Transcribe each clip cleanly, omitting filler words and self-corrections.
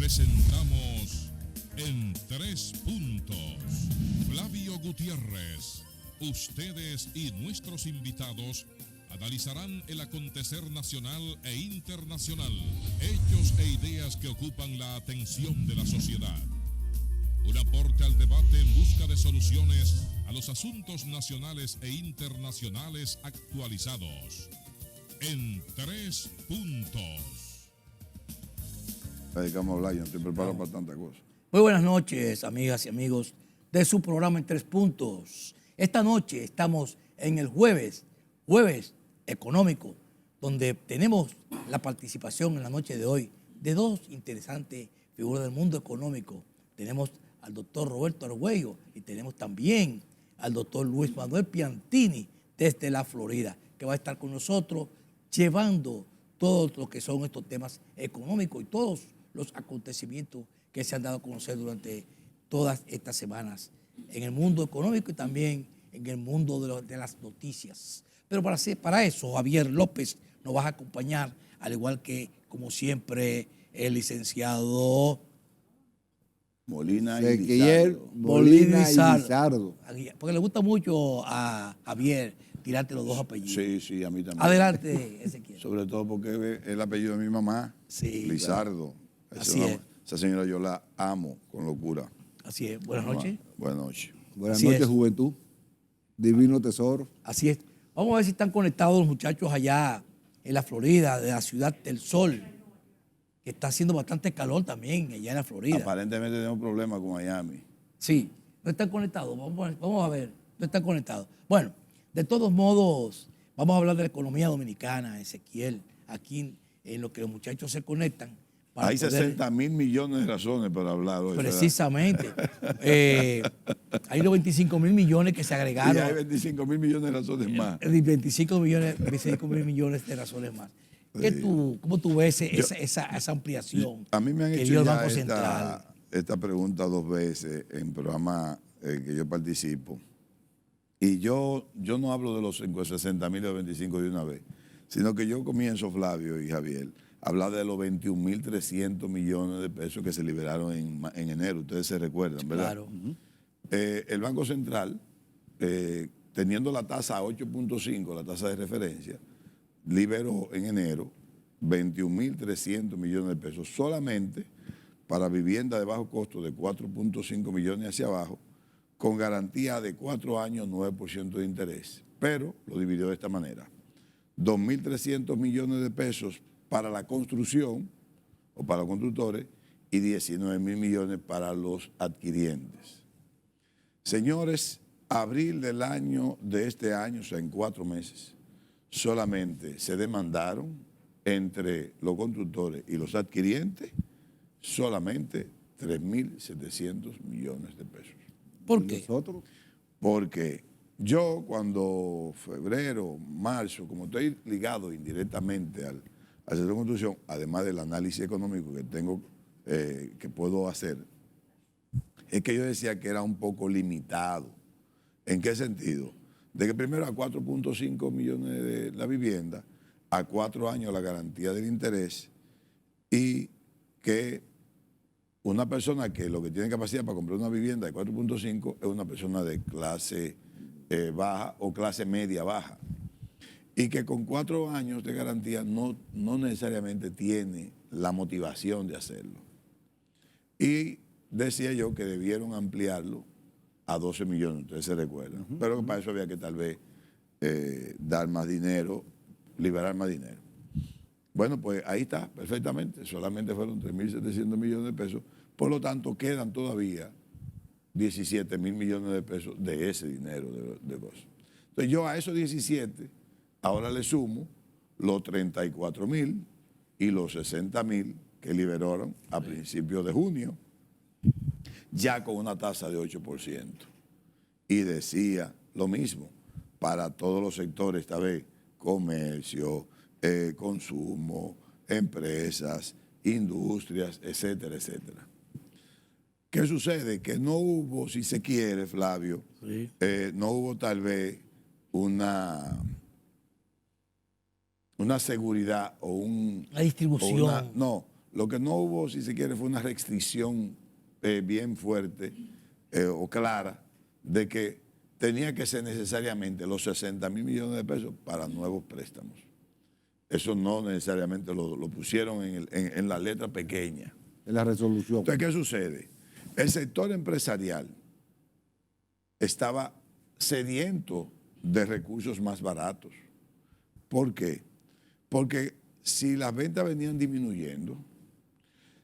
Presentamos En Tres Puntos. Flavio Gutiérrez. Ustedes y nuestros invitados analizarán el acontecer nacional e internacional, hechos e ideas que ocupan la atención de la sociedad. Un aporte al debate en busca de soluciones a los asuntos nacionales e internacionales actualizados. En Tres Puntos. Dedicamos a hablar, yo no estoy preparado para tantas cosas. Muy buenas noches, amigas y amigos de su programa En Tres Puntos. Esta noche estamos en el jueves económico, donde tenemos la participación en la noche de hoy de dos interesantes figuras del mundo económico. Tenemos al doctor Roberto Argüello y tenemos también al doctor Luis Manuel Piantini desde la Florida, que va a estar con nosotros llevando todo lo que son estos temas económicos y todos los acontecimientos que se han dado a conocer durante todas estas semanas en el mundo económico y también en el mundo de las noticias. Pero para eso, Javier López nos va a acompañar, al igual que, como siempre, el licenciado Molina y Ezequiel Lizardo. Molina y Lizardo. Porque le gusta mucho a Javier tirarte los dos apellidos. Sí, sí, a mí también. Adelante, Ezequiel. Sobre todo porque es el apellido de mi mamá, Sí, Lizardo. Así es. Esa señora yo la amo con locura. Así es. Buenas noches. Buenas noches. Buenas Así noches, es. juventud. Divino tesoro. Así es. Vamos a ver si están conectados los muchachos allá en la Florida, de la Ciudad del Sol, que está haciendo bastante calor también allá en la Florida. Aparentemente tenemos problemas con Miami. Sí, no están conectados. Vamos a ver, no están conectados. Bueno, de todos modos, vamos a hablar de la economía dominicana, Ezequiel, aquí en lo que los muchachos se conectan. Hay 60.000 millones de razones para hablar hoy. Precisamente. Hay los 25.000 millones que se agregaron. Y hay 25.000 millones de razones más. 25 mil millones de razones más. ¿Cómo tú ves esa ampliación? A mí me han que hecho dio el ya Banco Central? esta pregunta 2 veces en programas que yo participo. Y yo no hablo de los 60.000 o 25 de una vez, sino que yo comienzo, Flavio y Javier, a hablar de los 21.300 millones de pesos que se liberaron en enero. Ustedes se recuerdan, ¿verdad? Claro. El Banco Central, teniendo la tasa a 8.5, la tasa de referencia, liberó en enero 21.300 millones de pesos solamente para vivienda de bajo costo de 4.5 millones hacia abajo, con garantía de 4 años, 9% de interés. Pero lo dividió de esta manera: 2.300 millones de pesos para la construcción o para los constructores y 19.000 millones para los adquirientes. Señores, abril de este año, o sea, en 4 meses, solamente se demandaron entre los constructores y los adquirientes solamente 3.700 millones de pesos. ¿Por qué? Nosotros, Porque yo cuando febrero, marzo, como estoy ligado indirectamente al sector de construcción, además del análisis económico que tengo, que puedo hacer, es que yo decía que era un poco limitado. ¿En qué sentido? De que primero a 4.5 millones de la vivienda, a 4 años la garantía del interés, y que una persona que lo que tiene capacidad para comprar una vivienda de 4.5 es una persona de clase baja o clase media baja, y que con 4 años de garantía no necesariamente tiene la motivación de hacerlo. Y decía yo que debieron ampliarlo a 12 millones, ustedes se recuerdan, pero que para eso había que tal vez dar más dinero, liberar más dinero. Bueno, pues ahí está, perfectamente, solamente fueron 3.700 millones de pesos, por lo tanto quedan todavía 17.000 millones de pesos de ese dinero de cosas. Entonces yo a esos 17 ahora le sumo los 34.000 y los 60.000 que liberaron a principios de junio, ya con una tasa de 8%. Y decía lo mismo para todos los sectores, esta vez, comercio, consumo, empresas, industrias, etcétera, etcétera. ¿Qué sucede? Que no hubo, si se quiere, Flavio, Sí. No hubo tal vez una seguridad o La distribución. no, Lo que no hubo, si se quiere, fue una restricción bien fuerte o clara de que tenía que ser necesariamente los 60.000 millones de pesos para nuevos préstamos. Eso no necesariamente lo pusieron en la letra pequeña. En la resolución. Entonces, ¿qué sucede? El sector empresarial estaba sediento de recursos más baratos. ¿Por qué? Porque si las ventas venían disminuyendo,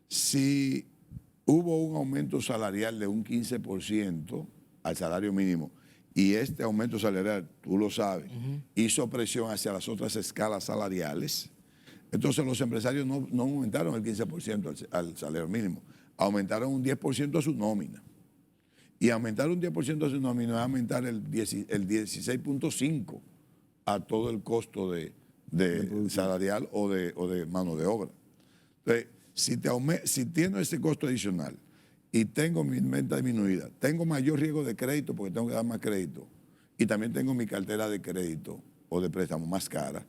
si hubo un aumento salarial de un 15% al salario mínimo, y este aumento salarial, tú lo sabes, hizo presión hacia las otras escalas salariales, entonces los empresarios no aumentaron el 15% al salario mínimo, aumentaron un 10% a su nómina. Y aumentar un 10% a su nómina es aumentar el 16.5% a todo el costo de salarial o de mano de obra. Entonces, si tengo ese costo adicional y tengo mi venta disminuida, tengo mayor riesgo de crédito porque tengo que dar más crédito y también tengo mi cartera de crédito o de préstamo más cara,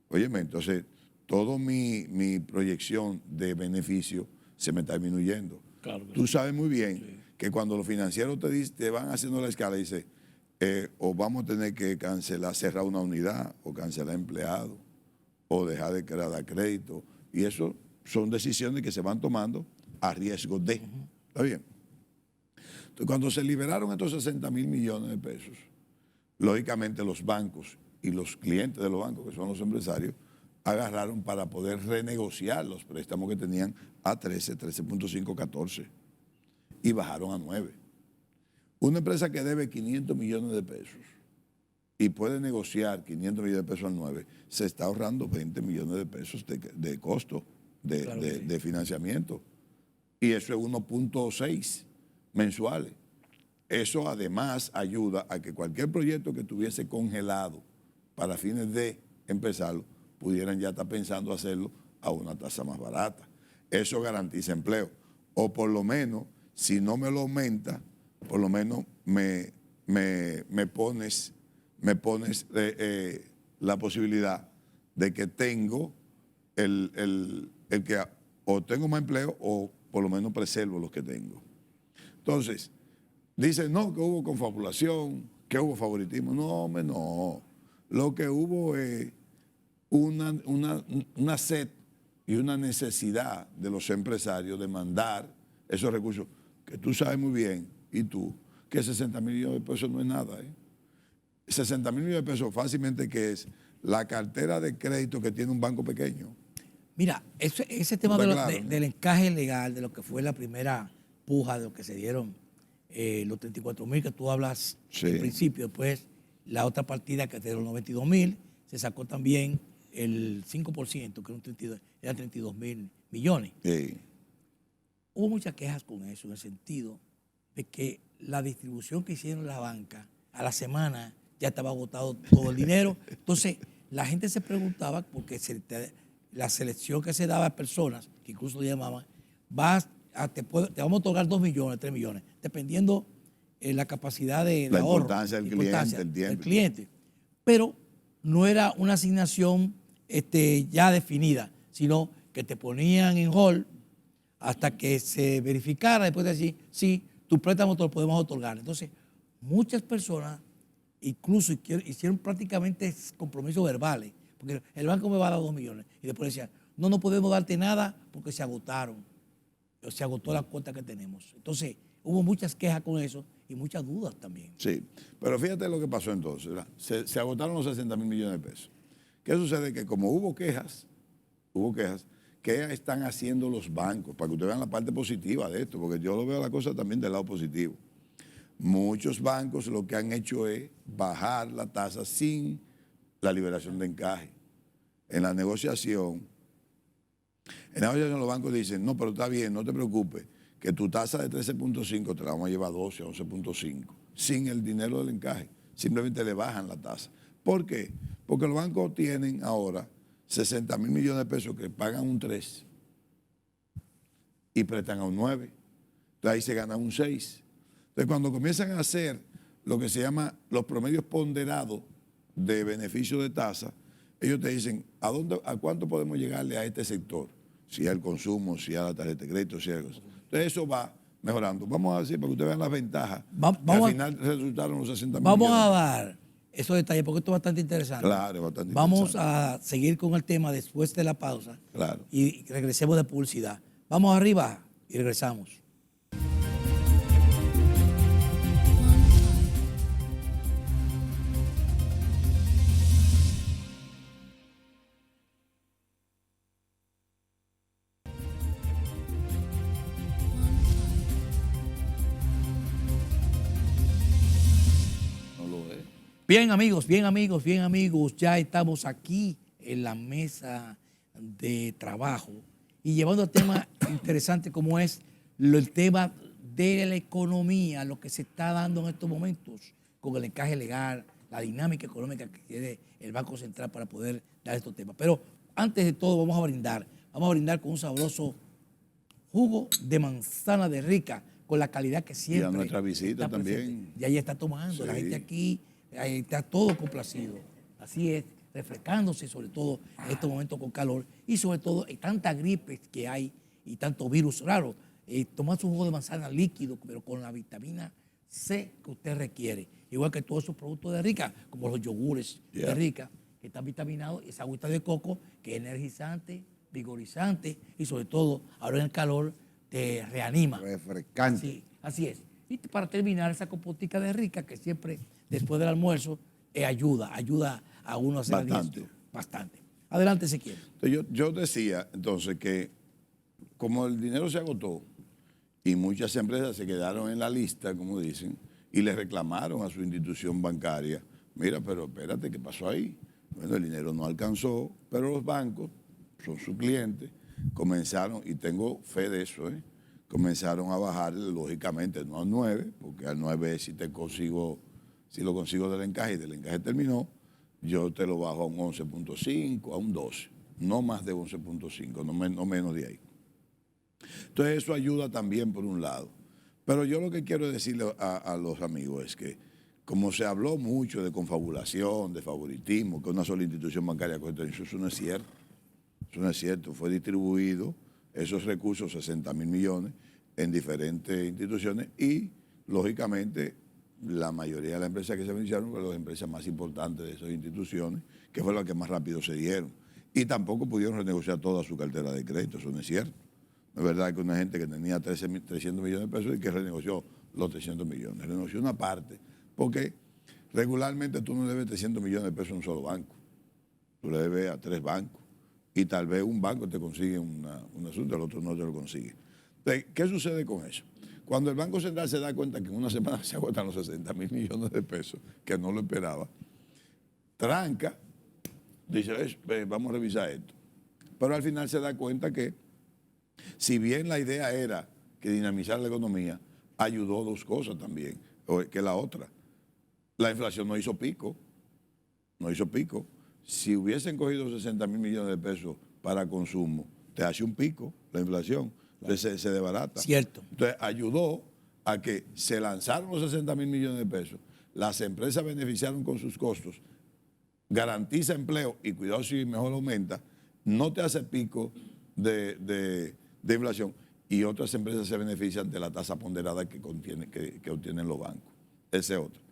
óyeme, entonces toda mi proyección de beneficio se me está disminuyendo. Claro Tú sabes muy bien que cuando los financieros te van haciendo la escala, dice, o vamos a tener que cerrar una unidad, o cancelar empleados, o dejar de dar crédito, y eso son decisiones que se van tomando a riesgo de. ¿Está bien? Entonces, cuando se liberaron estos 60.000 millones de pesos, lógicamente los bancos y los clientes de los bancos, que son los empresarios, agarraron para poder renegociar los préstamos que tenían a 13.5, 14 y bajaron a 9. Una empresa que debe 500 millones de pesos y puede negociar 500 millones de pesos al 9, se está ahorrando 20 millones de pesos de costo de financiamiento. Y eso es 1.6 mensuales. Eso además ayuda a que cualquier proyecto que estuviese congelado para fines de empezarlo, pudieran ya estar pensando hacerlo a una tasa más barata. Eso garantiza empleo. O por lo menos, si no me lo aumenta, por lo menos me pones la posibilidad de que tengo el que o tengo más empleo o por lo menos preservo los que tengo. Entonces, dicen, no, que hubo confabulación, que hubo favoritismo. No, hombre, no. Lo que hubo es una sed y una necesidad de los empresarios de mandar esos recursos, que tú sabes muy bien, y tú, que 60.000 millones de pesos no es nada. 60.000 millones de pesos fácilmente que es la cartera de crédito que tiene un banco pequeño. Mira, ese tema del encaje legal, de lo que fue la primera puja, de lo que se dieron los 34.000 que tú hablas al principio, después la otra partida que te dieron los 92.000, se sacó también el 5%, que eran 32.000 millones. Sí. Hubo muchas quejas con eso, en el sentido de que la distribución que hicieron la banca, a la semana ya estaba agotado todo el dinero. Entonces, la gente se preguntaba, porque la selección que se daba a personas, que incluso le llamaban, te vamos a otorgar 2 millones, 3 millones, dependiendo la capacidad de la ahorro. Importancia del cliente, el tiempo. Del cliente. Pero no era una asignación ya definida, sino que te ponían en hold hasta que se verificara, después de decir, sí, tu préstamo te lo podemos otorgar. Entonces, muchas personas incluso hicieron prácticamente compromisos verbales, porque el banco me va a dar 2 millones. Y después decían, no podemos darte nada porque se agotaron. O se agotó la cuota que tenemos. Entonces, hubo muchas quejas con eso y muchas dudas también. Sí, pero fíjate lo que pasó entonces. Se agotaron los 60.000 millones de pesos. ¿Qué sucede? Que como hubo quejas, ¿qué están haciendo los bancos? Para que ustedes vean la parte positiva de esto, porque yo lo veo la cosa también del lado positivo. Muchos bancos lo que han hecho es bajar la tasa sin la liberación de encaje. En la negociación los bancos dicen, no, pero está bien, no te preocupes, que tu tasa de 13.5 te la vamos a llevar a 12, 11.5, sin el dinero del encaje. Simplemente le bajan la tasa. ¿Por qué? Porque los bancos tienen ahora 60.000 millones de pesos que pagan un 3 y prestan a un 9. Entonces ahí se gana un 6. Entonces cuando comienzan a hacer lo que se llama los promedios ponderados de beneficio de tasa, ellos te dicen, ¿a cuánto podemos llegarle a este sector? si al consumo, si a la tarjeta de crédito, si a cosas. Entonces eso va mejorando. Vamos a decir, para que ustedes vean las ventajas. Que al final resultaron los 60 millones. Vamos a dar esos detalles porque esto es bastante interesante. Claro, bastante Vamos interesante. a seguir con el tema después de la pausa. Claro. Y regresemos de publicidad. Vamos arriba y regresamos. No lo es. Bien amigos, bien amigos, bien amigos, ya estamos aquí en la mesa de trabajo y llevando a temas interesantes como es el tema de la economía, lo que se está dando en estos momentos con el encaje legal, la dinámica económica que tiene el Banco Central para poder dar estos temas. Pero antes de todo vamos a brindar con un sabroso jugo de manzana de rica, con la calidad que siempre. Y a nuestra visita está también. presente. Ya ella está tomando, Sí. la gente aquí está todo complacido. Así es, refrescándose, sobre todo en estos momentos con calor y sobre todo en tanta gripe que hay y tanto virus raro. Tomar su jugo de manzana líquido, pero con la vitamina C que usted requiere. Igual que todos esos productos de rica, como los yogures de rica, que están vitaminados, esa agüita de coco, que es energizante, vigorizante y sobre todo, ahora en el calor, te reanima. Refrescante. Sí, así es. Y para terminar, esa compotica de rica que siempre después del almuerzo ayuda a uno a hacer Bastante. digestión. Bastante. Adelante, Ezequiel. Entonces, yo decía entonces que como el dinero se agotó y muchas empresas se quedaron en la lista, como dicen, y le reclamaron a su institución bancaria, mira, pero espérate, ¿qué pasó ahí? Bueno, el dinero no alcanzó, pero los bancos son sus clientes, comenzaron, y tengo fe de eso, comenzaron a bajar, lógicamente, no al 9, porque al 9 si lo consigo del encaje y del encaje terminó, yo te lo bajo a un 11.5, a un 12, no más de 11.5, no menos de ahí. Entonces eso ayuda también por un lado. Pero yo lo que quiero decirle a los amigos es que como se habló mucho de confabulación, de favoritismo, que una sola institución bancaria cuesta, eso no es cierto. Eso no es cierto. Fue distribuido esos recursos, 60.000 millones, en diferentes instituciones y, lógicamente, la mayoría de las empresas que se beneficiaron fueron las empresas más importantes de esas instituciones, que fueron las que más rápido se dieron. Y tampoco pudieron renegociar toda su cartera de crédito, eso no es cierto. No es verdad que una gente que tenía 300 millones de pesos y que renegoció los 300 millones, renegoció una parte, porque regularmente tú no debes 300 millones de pesos a un solo banco, tú le debes a 3 bancos y tal vez un banco te consigue un asunto, el otro no te lo consigue. Entonces, ¿qué sucede con eso? Cuando el Banco Central se da cuenta que en una semana se agotan los 60.000 millones de pesos, que no lo esperaba, tranca, dice, vamos a revisar esto. Pero al final se da cuenta que, si bien la idea era que dinamizar la economía, ayudó 2 cosas también, que la otra. La inflación no hizo pico. Si hubiesen cogido 60.000 millones de pesos para consumo, te hace un pico la inflación, entonces se desbarata. Cierto. Entonces ayudó a que se lanzaron los 60.000 millones de pesos, las empresas beneficiaron con sus costos, garantiza empleo y cuidado si mejor aumenta, no te hace pico de inflación y otras empresas se benefician de la tasa ponderada que obtienen los bancos. Ese es otro.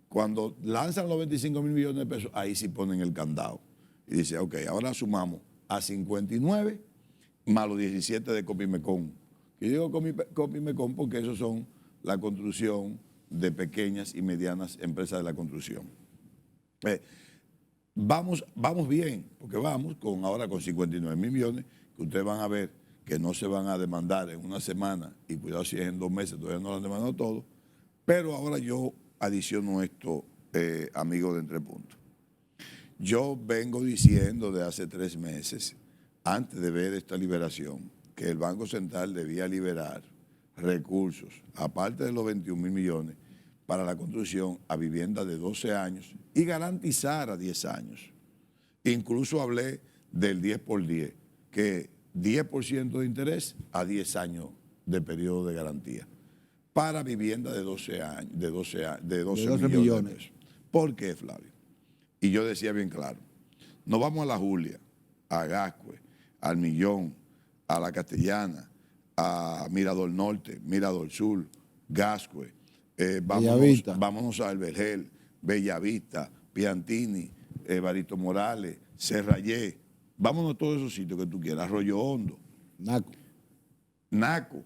Cuando lanzan los 25.000 millones de pesos, ahí sí ponen el candado. Y dice, ok, ahora sumamos a 59 más los 17 de Copimecon. Yo digo Copimecon porque esos son la construcción de pequeñas y medianas empresas de la construcción. Vamos bien, porque vamos ahora con 59.000 millones, que ustedes van a ver que no se van a demandar en una semana, y cuidado si es en 2 meses, todavía no lo han demandado todo, pero ahora yo adiciono esto, amigos de Entre Puntos. Yo vengo diciendo de hace 3 meses, antes de ver esta liberación, que el Banco Central debía liberar recursos, aparte de los 21.000 millones, para la construcción a viviendas de 12 años y garantizar a 10 años. Incluso hablé del 10 por 10, que 10% de interés a 10 años de periodo de garantía para vivienda de 12 años, de 12 millones de pesos. ¿Por qué, Flavio? Y yo decía bien claro, nos vamos a La Julia, a Gascue, al Millón, a La Castellana, a Mirador Norte, Mirador Sur, Gascue, Bellavista. vámonos a El Vergel, Bellavista, Piantini, Barito Morales, Serrayé, vámonos a todos esos sitios que tú quieras, Arroyo Hondo, Naco.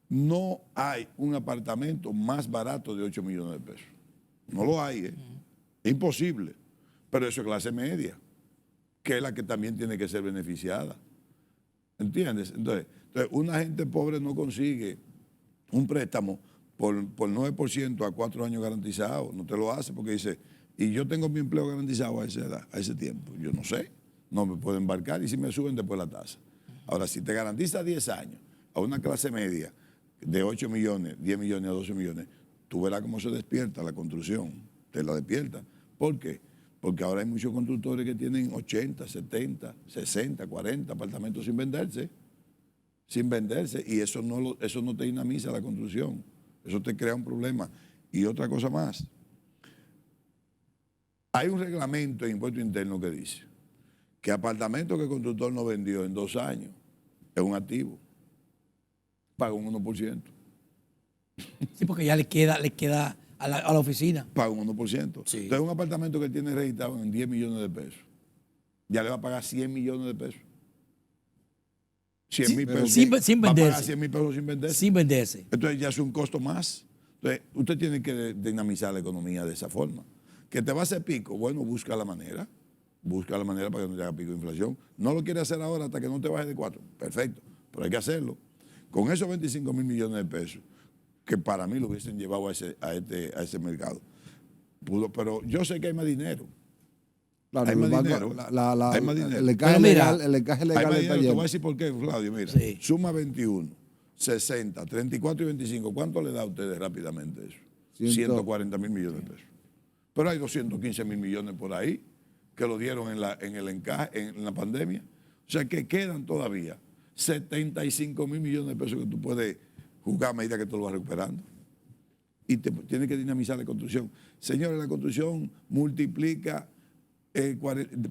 No hay un apartamento más barato de 8 millones de pesos. No lo hay, ¿eh? Es imposible. Pero eso es clase media, que es la que también tiene que ser beneficiada. ¿Entiendes? Entonces, una gente pobre no consigue un préstamo por 9% a 4 años garantizado. No te lo hace porque dice, y yo tengo mi empleo garantizado a esa edad, a ese tiempo. Yo no sé, no me puedo embarcar y si me suben después la tasa. Ahora, si te garantiza 10 años a una clase media de 8 millones, 10 millones a 12 millones, tú verás cómo se despierta la construcción, te la despierta. ¿Por qué? Porque ahora hay muchos constructores que tienen 80, 70, 60, 40 apartamentos sin venderse, y eso no te dinamiza la construcción, eso te crea un problema. Y otra cosa más, hay un reglamento en impuesto interno que dice que apartamento que el constructor no vendió en 2 años es un activo, paga un 1%. Sí, porque ya le queda a la oficina. Paga un 1%. Sí. Entonces, un apartamento que tiene registrado en 10 millones de pesos, ya le va a pagar 100 millones de pesos. 100 mil pesos. Sin Va a pagar venderse. 100 mil pesos sin venderse. Sin venderse. Entonces, ya es un costo más. Entonces, usted tiene que dinamizar la economía de esa forma. ¿Que te va a hacer pico? Bueno, busca la manera. Busca la manera para que no te haga pico de inflación. No lo quiere hacer ahora hasta que no te baje de 4. Perfecto. Pero hay que hacerlo. Con esos 25 mil millones de pesos, que para mí lo hubiesen llevado a ese mercado. Pero yo sé que hay más dinero. Claro, hay más banco, dinero. Hay más dinero. El encaje legal está Hay más dinero. Te lleno. voy a decir por qué, Claudio. Mira, Sí. suma 21, 60, 34 y 25. ¿Cuánto le da a ustedes rápidamente eso? 140 mil millones de pesos. Pero hay 215 mil millones por ahí que lo dieron en el encaje, en la pandemia. O sea que quedan todavía 75 mil millones de pesos que tú puedes jugar a medida que tú lo vas recuperando. Y tienes que dinamizar la construcción. Señores, la construcción multiplica,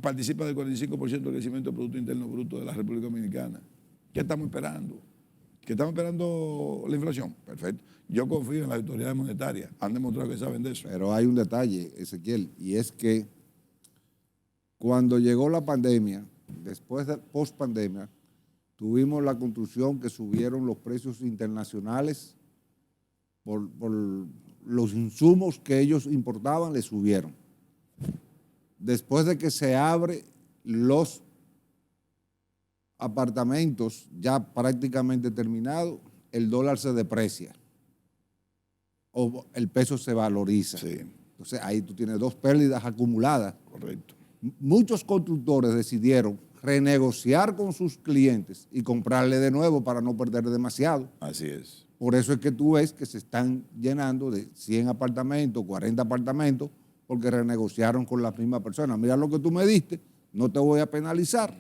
participa del 45% del crecimiento del Producto Interno Bruto de la República Dominicana. ¿Qué estamos esperando? ¿Que estamos esperando la inflación? Perfecto. Yo confío en las autoridades monetarias. Han demostrado que saben de eso. Pero hay un detalle, Ezequiel, y es que cuando llegó la pandemia, después de post-pandemia, tuvimos la construcción que subieron los precios internacionales por los insumos que ellos importaban, le subieron. Después de que se abren los apartamentos ya prácticamente terminados, el dólar se deprecia o el peso se valoriza. Sí. Entonces ahí tú tienes 2 pérdidas acumuladas. Correcto. Muchos constructores decidieron renegociar con sus clientes y comprarle de nuevo para no perder demasiado. Así es. Por eso es que tú ves que se están llenando de 100 apartamentos, 40 apartamentos, porque renegociaron con las mismas personas. Mira lo que tú me diste, no te voy a penalizar,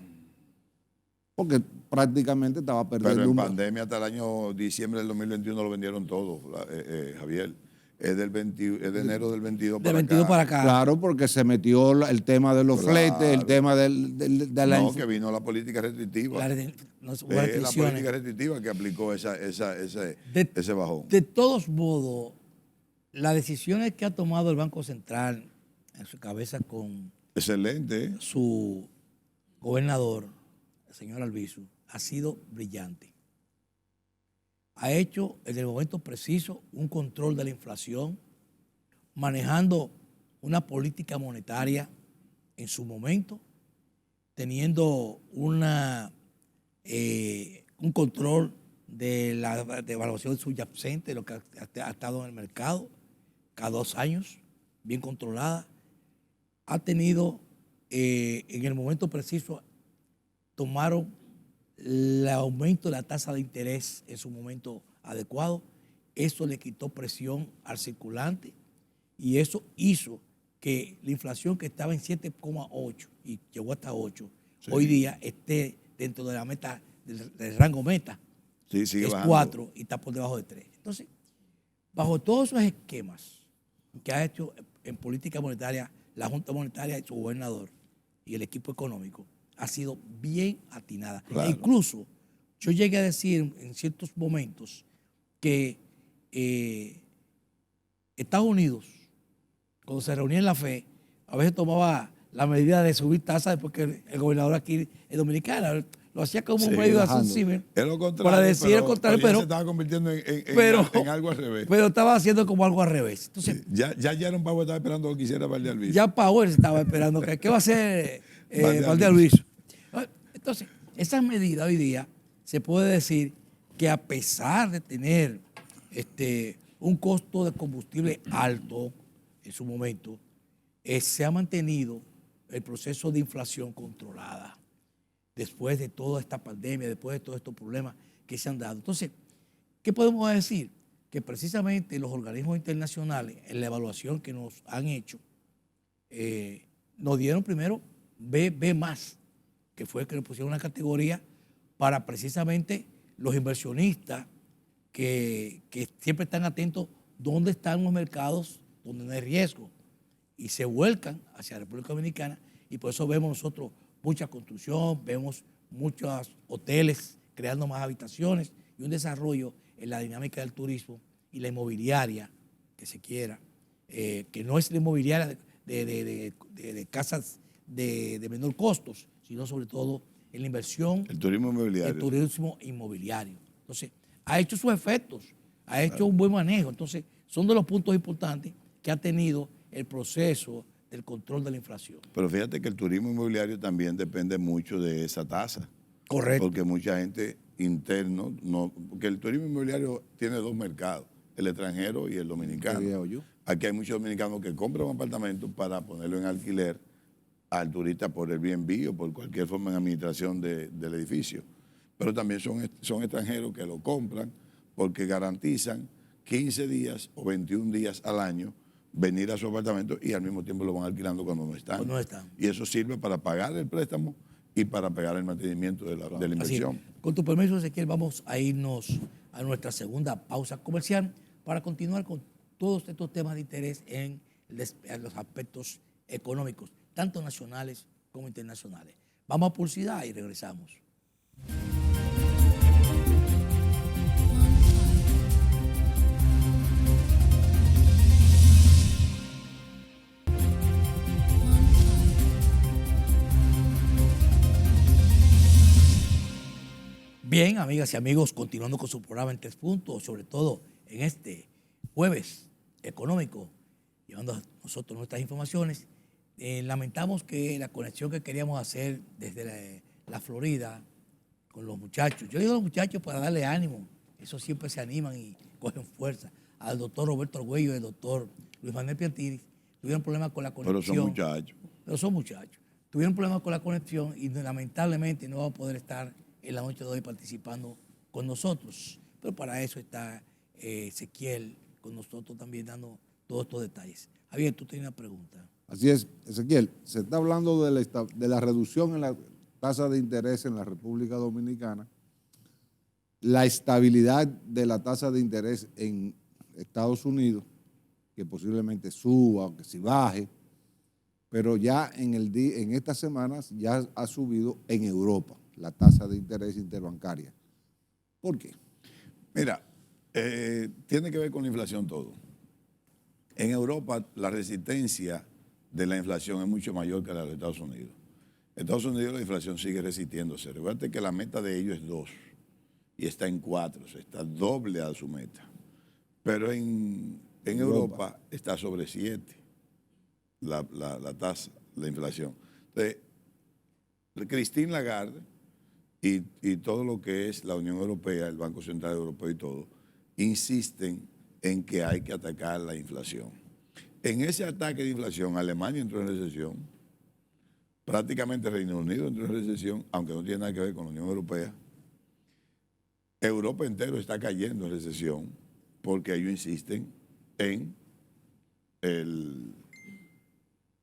porque prácticamente estaba perdiendo. Pero en pandemia hasta el año diciembre del 2021 lo vendieron todo, Javier. Es de enero del 22 para acá. Del 22 para acá. Claro, porque se metió el tema de los fletes, el tema de la... No, que vino la política restrictiva. La política restrictiva que aplicó ese bajón. De todos modos, las decisiones que ha tomado el Banco Central en su cabeza con Excelente. su gobernador, el señor Albizu, ha sido brillante. Ha hecho en el momento preciso un control de la inflación, manejando una política monetaria en su momento, teniendo un control de la devaluación subyacente, lo que ha estado en el mercado, cada 2 años, bien controlada. Ha tenido, en el momento preciso, tomaron el aumento de la tasa de interés en su momento adecuado. Eso le quitó presión al circulante y eso hizo que la inflación, que estaba en 7,8 y llegó hasta 8, sí, hoy día esté dentro de la meta, del rango meta. Sí, sigue es bajando. 4 y está por debajo de 3. Entonces, bajo todos esos esquemas que ha hecho en política monetaria la Junta Monetaria y su gobernador y el equipo económico, ha sido bien atinada. Claro. E incluso Yo llegué a decir en ciertos momentos que Estados Unidos, cuando se reunía en la FED, a veces tomaba la medida de subir tasas porque el gobernador aquí es dominicano. Lo hacía como un medio de sensible. Es lo contrario, Para decir el contrario, ya se estaba convirtiendo en algo al revés. Pero estaba haciendo como algo al revés. Entonces, ya Jaron Powell estaba esperando lo que hiciera Valdear Luis. ya Powell estaba esperando. ¿Qué va a hacer Valdear Luis? Entonces, esas medidas hoy día se puede decir que a pesar de tener un costo de combustible alto en su momento, se ha mantenido el proceso de inflación controlada después de toda esta pandemia, después de todos estos problemas que se han dado. Entonces, ¿qué podemos decir? Que precisamente los organismos internacionales, en la evaluación que nos han hecho, nos dieron primero B+, que fue el que nos pusieron una categoría para precisamente los inversionistas que siempre están atentos dónde están los mercados donde no hay riesgo y se vuelcan hacia la República Dominicana, y por eso vemos nosotros mucha construcción, vemos muchos hoteles creando más habitaciones y un desarrollo en la dinámica del turismo y la inmobiliaria que se quiera, que no es la inmobiliaria de casas de menor costos, sino sobre todo en la inversión. El turismo inmobiliario. El turismo inmobiliario. Entonces, ha hecho sus efectos, ha hecho un buen manejo. Entonces, son de los puntos importantes que ha tenido el proceso del control de la inflación. Pero fíjate que el turismo inmobiliario también depende mucho de esa tasa. Correcto. Porque mucha gente interno, porque el turismo inmobiliario tiene dos mercados, el extranjero y el dominicano. Aquí hay muchos dominicanos que compran un apartamento para ponerlo en alquiler al turista por Airbnb o por cualquier forma de administración del edificio. Pero también son extranjeros que lo compran porque garantizan 15 días o 21 días al año venir a su apartamento y al mismo tiempo lo van alquilando cuando no están. Y eso sirve para pagar el préstamo y para pagar el mantenimiento de la inversión. Con tu permiso, Ezequiel, vamos a irnos a nuestra segunda pausa comercial para continuar con todos estos temas de interés en los aspectos económicos, tanto nacionales como internacionales. Vamos a publicidad y regresamos. Bien, amigas y amigos, continuando con su programa en 3 puntos, sobre todo en este jueves económico, llevando a nosotros nuestras informaciones. Lamentamos que la conexión que queríamos hacer desde la Florida con los muchachos, yo digo los muchachos para darle ánimo, esos siempre se animan y cogen fuerza, al doctor Roberto Argüello y al doctor Luis Manuel Piantini, tuvieron problemas con la conexión. Pero son muchachos. Pero son muchachos. Tuvieron problemas con la conexión y lamentablemente no va a poder estar en la noche de hoy participando con nosotros. Pero para eso está Ezequiel con nosotros también dando todos estos detalles. Javier, tú tienes una pregunta. Así es, Ezequiel, se está hablando de la reducción en la tasa de interés en la República Dominicana, la estabilidad de la tasa de interés en Estados Unidos, que posiblemente suba o que si baje, pero ya en estas semanas ya ha subido en Europa la tasa de interés interbancaria. ¿Por qué? Mira, tiene que ver con la inflación todo. En Europa la resistencia de la inflación es mucho mayor que la de Estados Unidos. En Estados Unidos la inflación sigue resistiéndose. Recuerda que la meta de ellos es 2 y está en 4, o sea, está doble a su meta. Pero en Europa está sobre 7 la tasa, la inflación. Entonces, Christine Lagarde y todo lo que es la Unión Europea, el Banco Central Europeo y todo, insisten en que hay que atacar la inflación. En ese ataque de inflación, Alemania entró en recesión, prácticamente Reino Unido entró en recesión, aunque no tiene nada que ver con la Unión Europea. Europa entero está cayendo en recesión porque ellos insisten en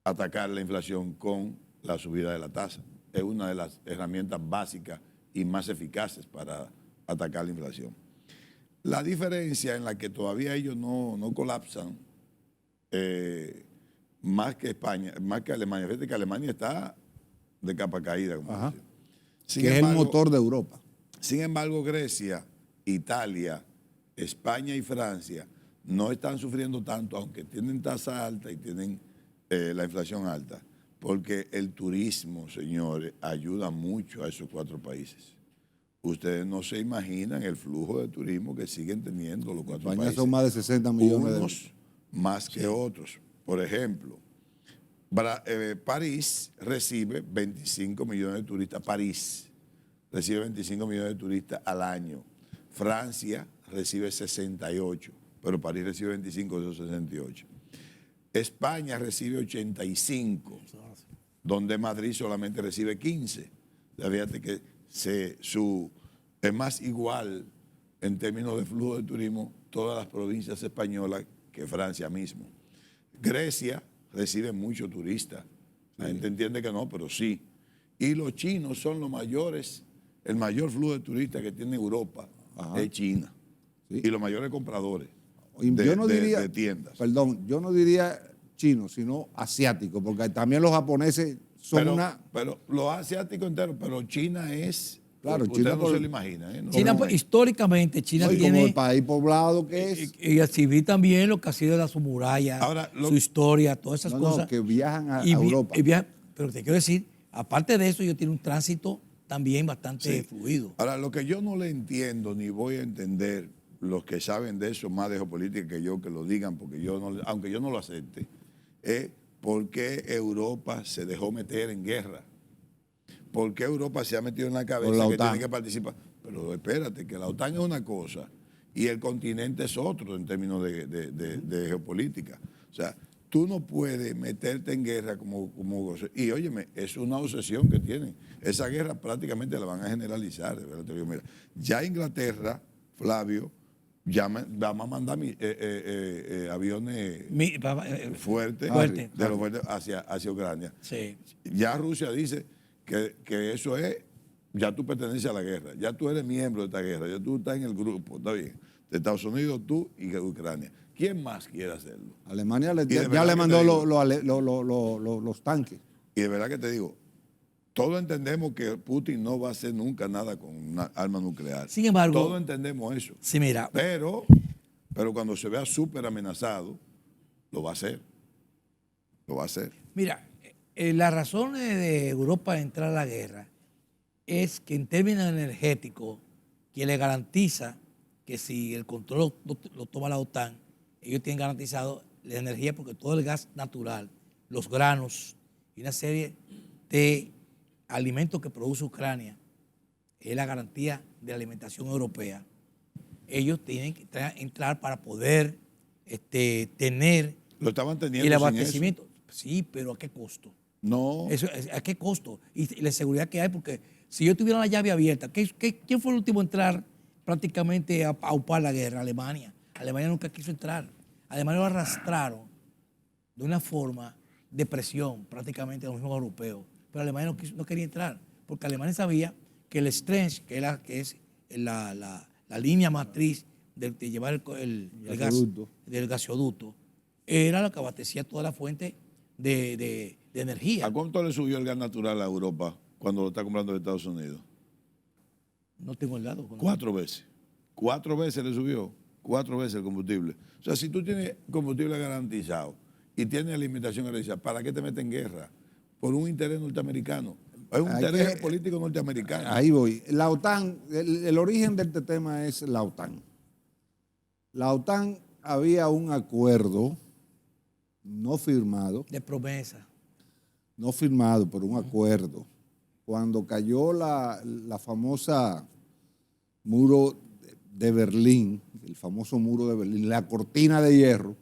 atacar la inflación con la subida de la tasa. Es una de las herramientas básicas y más eficaces para atacar la inflación. La diferencia en la que todavía ellos no colapsan, más que España, más que Alemania. Fíjate que Alemania está de capa caída. Como que es el motor de Europa. Sin embargo, Grecia, Italia, España y Francia no están sufriendo tanto, aunque tienen tasa alta y tienen la inflación alta, porque el turismo, señores, ayuda mucho a esos 4 países. Ustedes no se imaginan el flujo de turismo que siguen teniendo los 4 España países. son más de 60 millones Unos más que otros. Por ejemplo, París recibe 25 millones de turistas. París recibe 25 millones de turistas al año. Francia recibe 68, pero París recibe 25 de esos 68. España recibe 85, donde Madrid solamente recibe 15. Fíjate que es más igual en términos de flujo de turismo todas las provincias españolas que Francia mismo. Grecia recibe muchos turistas. La gente entiende que no, pero sí. Y los chinos son los mayores, el mayor flujo de turistas que tiene Europa es China. Sí. Y los mayores compradores Yo no diría, de tiendas. Perdón, yo no diría chino, sino asiático, porque también los japoneses son pero los asiáticos enteros, pero China es... Claro, usted China no se lo imagina. ¿Eh? No, China, no, históricamente, China y como tiene... el país poblado que es. Y exhibir también lo que ha sido su muralla, Ahora, su historia, todas esas cosas. Que viajan a Y Europa. Pero te quiero decir, aparte de eso, ellos tienen un tránsito también bastante fluido. Ahora, lo que yo no le entiendo ni voy a entender, los que saben de eso más de geopolítica que yo, que lo digan, porque yo no, aunque yo no lo acepte, es por qué Europa se dejó meter en guerra. ¿Por qué Europa se ha metido en la cabeza que tiene que participar? Pero espérate, que la OTAN es una cosa y el continente es otro en términos de geopolítica. O sea, tú no puedes meterte en guerra como... Y óyeme, es una obsesión que tienen. Esa guerra prácticamente la van a generalizar. De verdad, te digo, mira, ya Inglaterra, Flavio, ya vamos a mandar aviones fuertes de los fuertes hacia Ucrania. Sí. Ya Rusia dice que eso es, ya tú perteneces a la guerra, ya tú eres miembro de esta guerra, ya tú estás en el grupo, está bien, de Estados Unidos, tú y Ucrania. ¿Quién más quiere hacerlo? Alemania ya le mandó los tanques. Y de verdad que te digo, todos entendemos que Putin no va a hacer nunca nada con una arma nuclear. Sin embargo, todos entendemos eso. Sí, mira. Pero cuando se vea súper amenazado, lo va a hacer. Lo va a hacer. Mira, la razón de Europa de entrar a la guerra es que en términos energéticos, quien le garantiza que si el control lo toma la OTAN, ellos tienen garantizado la energía porque todo el gas natural, los granos y una serie de alimentos que produce Ucrania es la garantía de la alimentación europea. Ellos tienen que entrar para poder tener lo estaban teniendo el abastecimiento. Sí, pero ¿a qué costo? No. ¿A qué costo? Y la seguridad que hay, porque si yo tuviera la llave abierta, ¿quién fue el último a entrar prácticamente a upar la guerra? Alemania. Alemania nunca quiso entrar. Alemania lo arrastraron de una forma de presión prácticamente a los mismos europeos. Pero Alemania no quería entrar, porque Alemania sabía que el Strench, que es la línea matriz de llevar el gas del gasoducto, era lo que abastecía toda la fuente de energía. ¿A cuánto le subió el gas natural a Europa cuando lo está comprando de Estados Unidos? No tengo el dato. 4 veces. 4 veces le subió. 4 veces el combustible. O sea, si tú tienes combustible garantizado y tienes alimentación garantizada, ¿para qué te metes en guerra? Por un interés norteamericano. Es un interés político norteamericano. Ahí voy. La OTAN, el origen de este tema es la OTAN. La OTAN había un acuerdo no firmado. De promesa. No firmado, pero un acuerdo. Cuando cayó la famosa muro de Berlín, el famoso muro de Berlín, la cortina de hierro,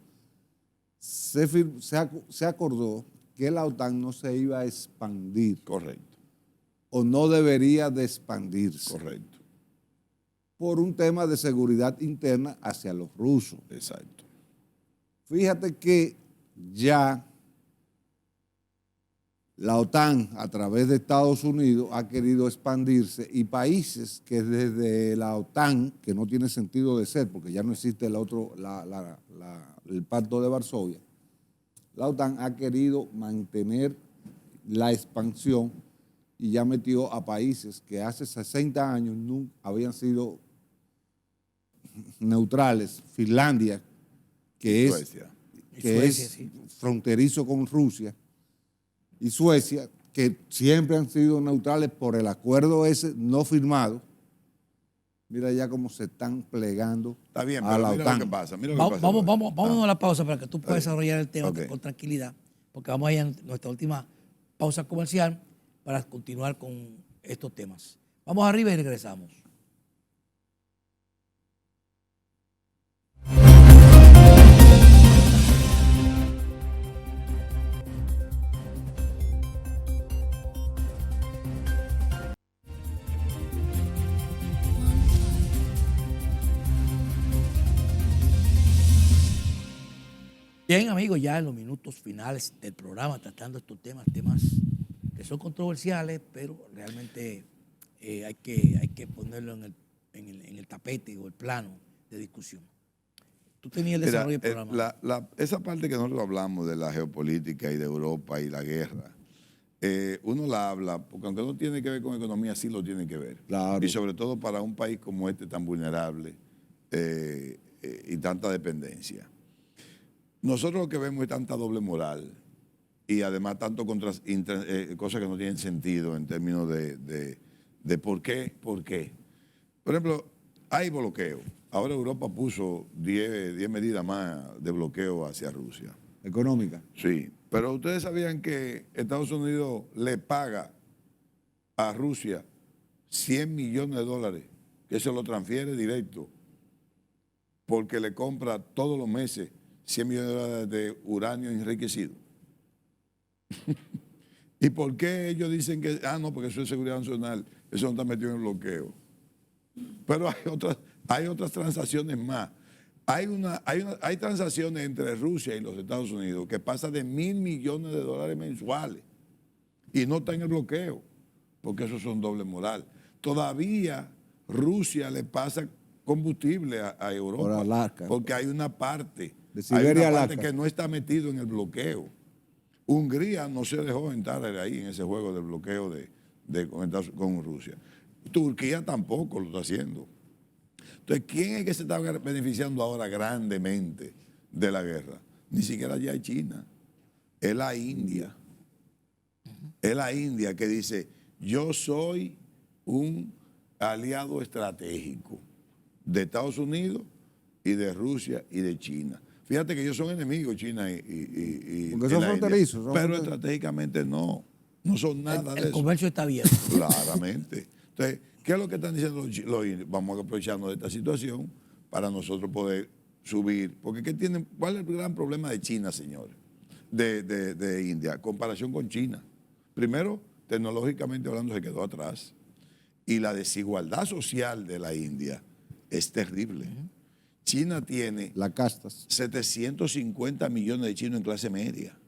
se acordó que la OTAN no se iba a expandir. Correcto. O no debería de expandirse. Correcto. Por un tema de seguridad interna hacia los rusos. Exacto. Fíjate que ya la OTAN, a través de Estados Unidos, ha querido expandirse y países que desde la OTAN, que no tiene sentido de ser, porque ya no existe el Pacto de Varsovia, la OTAN ha querido mantener la expansión y ya metió a países que hace 60 años nunca habían sido neutrales. Finlandia, que Suecia. Suecia, sí. fronterizo con Rusia, y Suecia, que siempre han sido neutrales por el acuerdo ese no firmado. Mira ya cómo se están plegando Está bien, a pero la mira OTAN. lo que pasa. Mira lo que pasa. Vámonos a la pausa para que tú puedas desarrollar el tema Ok. con tranquilidad, porque vamos a ir a nuestra última pausa comercial para continuar con estos temas. Vamos arriba y regresamos. Bien, amigos, ya en los minutos finales del programa, tratando estos temas que son controversiales, pero realmente hay que ponerlo en el tapete o el plano de discusión. Tú tenías el Mira, desarrollo del programa. esa parte que nosotros hablamos de la geopolítica y de Europa y la guerra, uno la habla, porque aunque no tiene que ver con economía, sí lo tiene que ver. Claro. Y sobre todo para un país como este tan vulnerable y tanta dependencia. Nosotros lo que vemos es tanta doble moral y además tanto cosas que no tienen sentido en términos de por qué. Por ejemplo, hay bloqueo. Ahora Europa puso 10 medidas más de bloqueo hacia Rusia. Económica. Sí, pero ustedes sabían que Estados Unidos le paga a Rusia 100 millones de dólares, que se lo transfiere directo, porque le compra todos los meses 100 millones de dólares de uranio enriquecido. ¿Y por qué ellos dicen que, no, porque eso es seguridad nacional, eso no está metido en el bloqueo? Pero hay otras transacciones más. Hay transacciones entre Rusia y los Estados Unidos que pasan de 1.000 millones de dólares mensuales y no está en el bloqueo, porque eso son doble moral. Todavía Rusia le pasa combustible a Europa, Por Alaska. porque hay una parte, De Siberia a parte Alaska. que no está metido en el bloqueo. Hungría no se dejó entrar ahí en ese juego del bloqueo con Rusia. Turquía tampoco lo está haciendo. Entonces, ¿quién es que se está beneficiando ahora grandemente de la guerra? Ni siquiera ya es China, es la India. Es la India que dice, yo soy un aliado estratégico de Estados Unidos y de Rusia y de China. Fíjate que ellos son enemigos, China y porque son la India. fronterizos. Pero estratégicamente no son nada de El eso. comercio está abierto. Claramente. Entonces, ¿qué es lo que están diciendo los indios? Vamos a aprovecharnos de esta situación para nosotros poder subir. Porque ¿cuál es el gran problema de China, señores? De India, comparación con China. Primero, tecnológicamente hablando, se quedó atrás. Y la desigualdad social de la India es terrible. China tiene Las castas. 750 millones de chinos en clase media.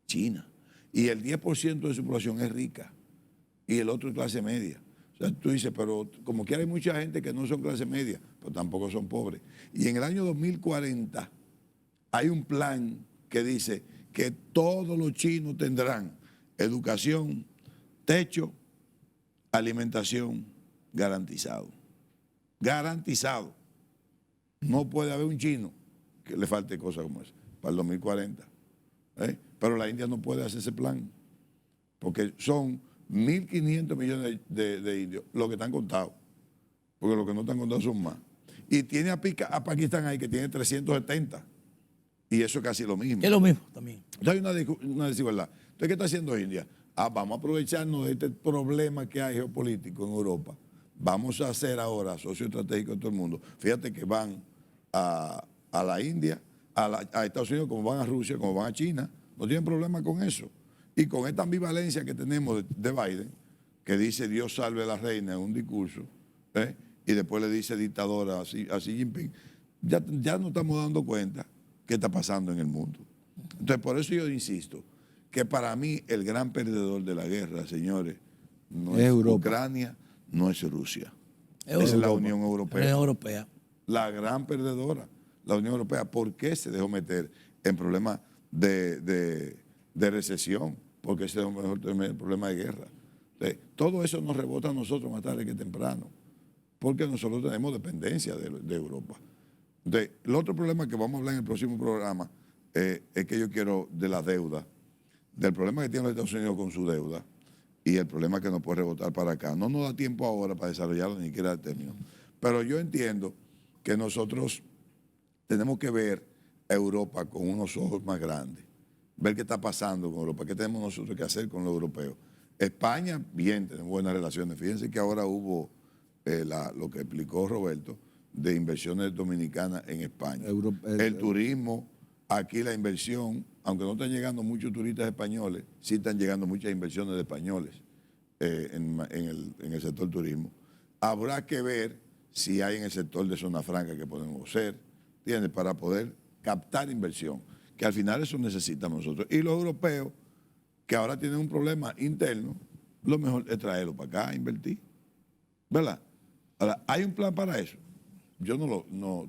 China. Y el 10% de su población es rica. Y el otro es clase media. O sea, tú dices, pero como quiera hay mucha gente que no son clase media, pero tampoco son pobres. Y en el año 2040 hay un plan que dice que todos los chinos tendrán educación, techo, alimentación garantizado. Garantizado. No puede haber un chino que le falte cosas como esa para el 2040. Pero la India no puede hacer ese plan porque son 1.500 millones de indios los que están contados, porque los que no están contados son más. Y tiene a Pakistán ahí que tiene 370 y eso es casi lo mismo. Es lo mismo también. Entonces hay una desigualdad. Entonces, ¿qué está haciendo India? Vamos a aprovecharnos de este problema que hay geopolítico en Europa. Vamos a hacer ahora socio estratégico de todo el mundo. Fíjate que van a la India, a Estados Unidos, como van a Rusia, como van a China. No tienen problema con eso. Y con esta ambivalencia que tenemos de Biden, que dice Dios salve a la reina en un discurso, y después le dice dictadora a Xi Jinping, ya nos estamos dando cuenta qué está pasando en el mundo. Entonces, por eso yo insisto que para mí el gran perdedor de la guerra, señores, no es Ucrania, no es Rusia. Es la Unión Europea. La Unión Europea. La gran perdedora, la Unión Europea. ¿Por qué se dejó meter en problemas de recesión? Porque ese es el problema de guerra. Entonces, todo eso nos rebota a nosotros más tarde que temprano, porque nosotros tenemos dependencia de Europa. Entonces, el otro problema que vamos a hablar en el próximo programa es que yo quiero de la deuda, del problema que tiene los Estados Unidos con su deuda y el problema que nos puede rebotar para acá. No nos da tiempo ahora para desarrollarlo ni siquiera al término. Pero yo entiendo que nosotros tenemos que ver a Europa con unos ojos más grandes, ver qué está pasando con Europa, qué tenemos nosotros que hacer con los europeos. España, bien, tenemos buenas relaciones. Fíjense que ahora hubo lo que explicó Roberto de inversiones dominicanas en España. El turismo, aquí la inversión, aunque no están llegando muchos turistas españoles, sí están llegando muchas inversiones de españoles en el sector turismo. Habrá que ver si hay en el sector de zona franca que podemos hacer, ¿entiendes? Para poder captar inversión, que al final eso necesitamos nosotros. Y los europeos, que ahora tienen un problema interno, lo mejor es traerlo para acá a invertir, ¿verdad? Ahora, ¿hay un plan para eso? Yo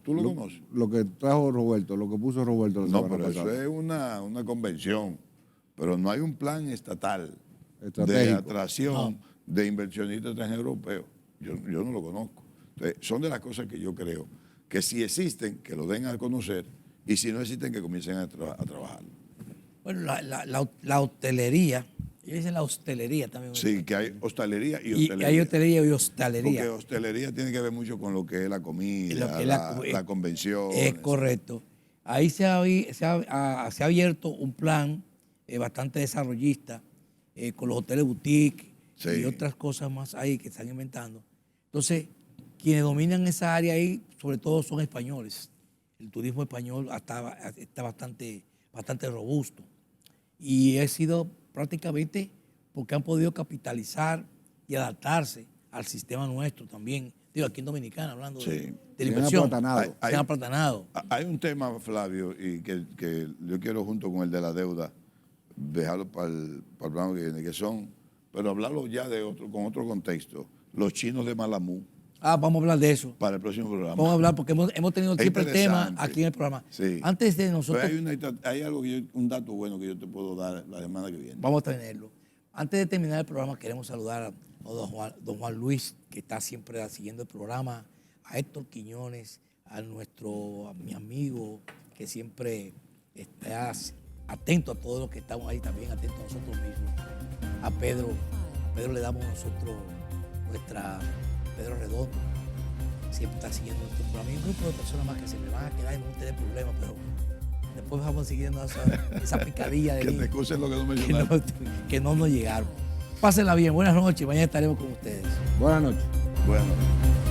¿tú lo conoces? Lo que trajo Roberto, lo que puso Roberto la semana pero pasada. eso es una convención, pero no hay un plan estatal de Estratégico. atracción de inversionistas extranjeros europeos. Yo no lo conozco. Entonces, son de las cosas que yo creo que si existen, que lo den a conocer, y si no existen, que comiencen a trabajar. Bueno, la hostelería, ellos dicen la hostelería también. Sí, que hay hostelería y Y hostelería. hay hostelería y hostelería. Porque hostelería tiene que ver mucho con lo que es la comida, Lo que es la convención. Es correcto. Ahí se ha abierto un plan bastante desarrollista con los hoteles boutique y otras cosas más ahí que están inventando. Entonces, quienes dominan esa área ahí, sobre todo son españoles. El turismo español está bastante robusto. Y ha sido prácticamente porque han podido capitalizar y adaptarse al sistema nuestro también. Digo, aquí en Dominicana, hablando de la inversión. Se han aplatanado. Hay un tema, Flavio, y que yo quiero junto con el de la deuda, dejarlo para el programa que viene, que son, pero hablarlo ya con otro contexto, los chinos de Malamú. Vamos a hablar de eso. Para el próximo programa. Vamos a hablar porque hemos tenido siempre el tema aquí en el programa. Sí. Antes de nosotros... Hay algo un dato bueno que yo te puedo dar la semana que viene. Vamos a tenerlo. Antes de terminar el programa, queremos saludar a don Juan Luis, que está siempre siguiendo el programa, a Héctor Quiñones, a mi amigo, que siempre está atento a todo lo que estamos ahí, también atento a nosotros mismos. A Pedro le damos nosotros Pedro Redondo, siempre está siguiendo nuestro programa. Y un grupo de personas más que se me van a quedar y no tener problemas, pero después vamos siguiendo esa picadilla de que te excusen lo que no mencionaste. que no nos llegaron. Pásenla bien, buenas noches, mañana estaremos con ustedes. Buenas noches. Bueno.